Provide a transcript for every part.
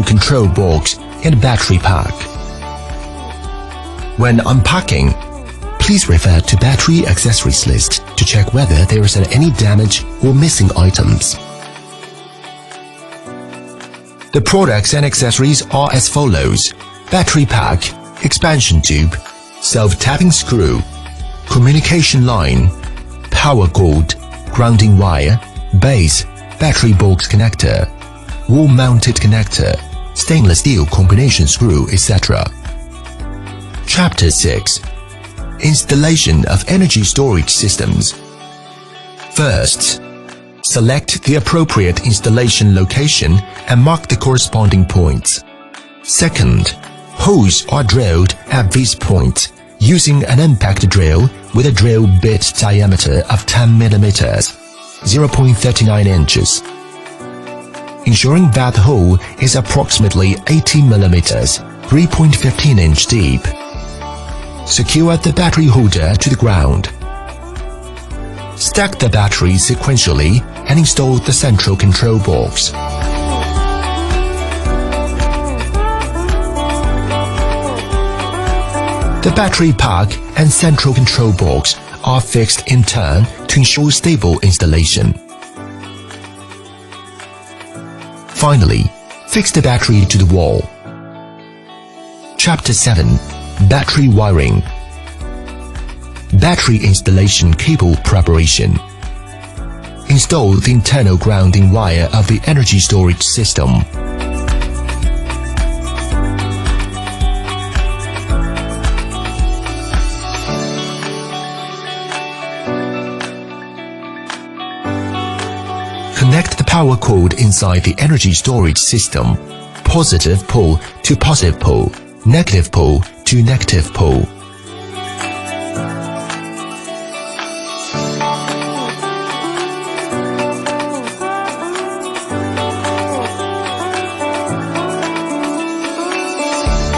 control box and battery pack. When unpacking, please refer to battery accessories list to check whether there is any damage or missing items. The products and accessories are as follows: battery pack, expansion tube, self-tapping screw, communication line, power cord, grounding wire, base, battery box connector, wall-mounted connector, stainless steel combination screw, etc. Chapter 6. Installation of energy storage systems. First, select the appropriate installation location and mark the corresponding points. Second, holes are drilled at these points using an impact drill with a drill bit diameter of 10 mm, 0.39 inches. Ensuring that the hole is approximately 80 mm, 3.15 inch deep. Secure the battery holder to the ground. Stack the batteries sequentially and install the central control box. The battery pack and central control box are fixed in turn to ensure stable installation. Finally, fix the battery to the wall. Chapter 7. Battery wiring. Battery installation cable preparation. Install the internal grounding wire of the energy storage system. Connect the power cord inside the energy storage system. Positive pole to positive pole, negative pole to negative pole.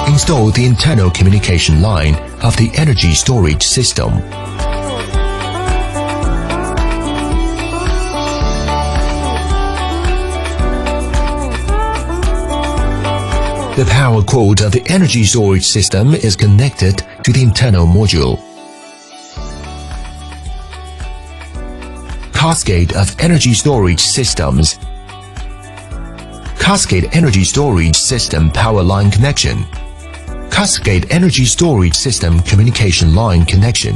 Install the internal communication line of the energy storage system. The power cord of the energy storage system is connected to the internal module. Cascade of energy storage systems. Cascade energy storage system power line connection. Cascade energy storage system communication line connection.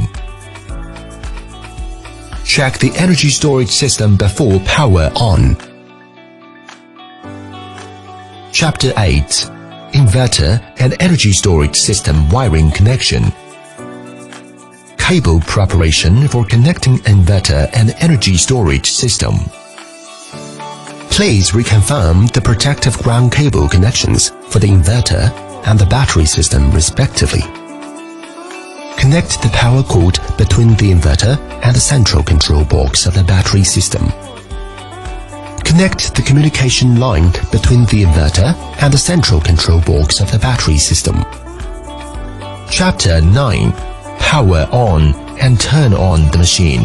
Check the energy storage system before power on. Chapter 8. Inverter and energy storage system wiring connection. Cable preparation for connecting inverter and energy storage system. Please reconfirm the protective ground cable connections for the inverter and the battery system respectively. Connect the power cord between the inverter and the central control box of the battery system. Connect the communication line between the inverter and the central control box of the battery system. Chapter 9. Power on and turn on the machine.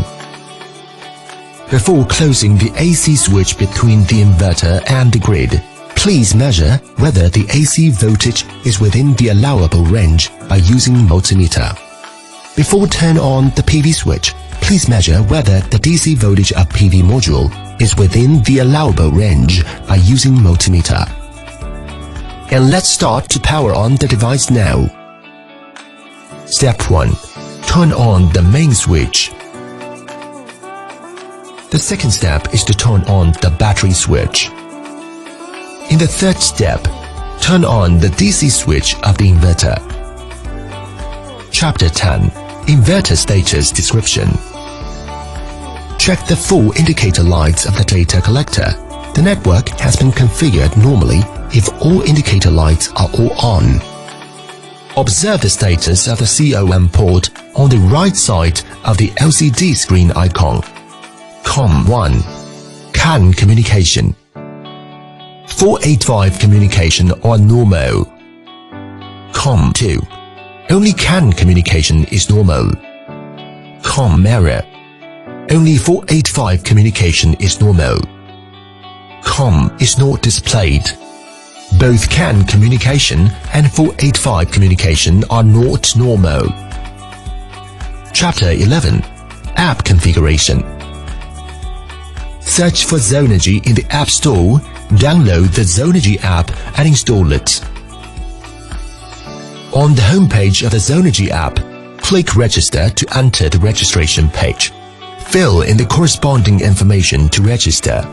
Before closing the AC switch between the inverter and the grid, please measure whether the AC voltage is within the allowable range by using multimeter. Before turn on the PV switch, please measure whether the DC voltage of PV module is within the allowable range by using multimeter. And let's start to power on the device now. Step 1. Turn on the main switch. The second step is to turn on the battery switch. In the third step, turn on the DC switch of the inverter. Chapter 10. Inverter status description. Check the full indicator lights of the data collector. The network has been configured normally if all indicator lights are all on. Observe the status of the COM port on the right side of the LCD screen icon. COM1. CAN communication. 485 communication or normal. COM2. Only CAN communication is normal. COM error. Only 485 communication is normal. COM is not displayed. Both CAN communication and 485 communication are not normal. Chapter 11. App Configuration. Search for Zonergy in the App Store, download the Zonergy app and install it. On the homepage of the Zonergy app, click Register to enter the registration page. Fill in the corresponding information to register.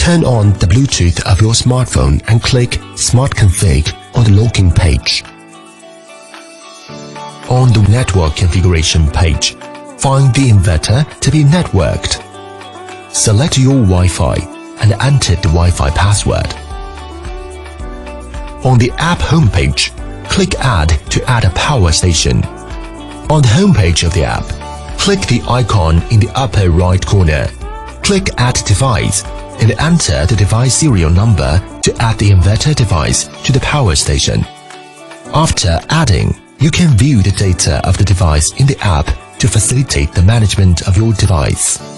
Turn on the Bluetooth of your smartphone and click Smart Config on the login page. On the network configuration page, find the inverter to be networked. Select your Wi-Fi and enter the Wi-Fi password. On the app homepage, click Add to add a power station. On the homepage of the app, click the icon in the upper right corner. Click Add Device and enter the device serial number to add the inverter device to the power station. After adding, you can view the data of the device in the app to facilitate the management of your device.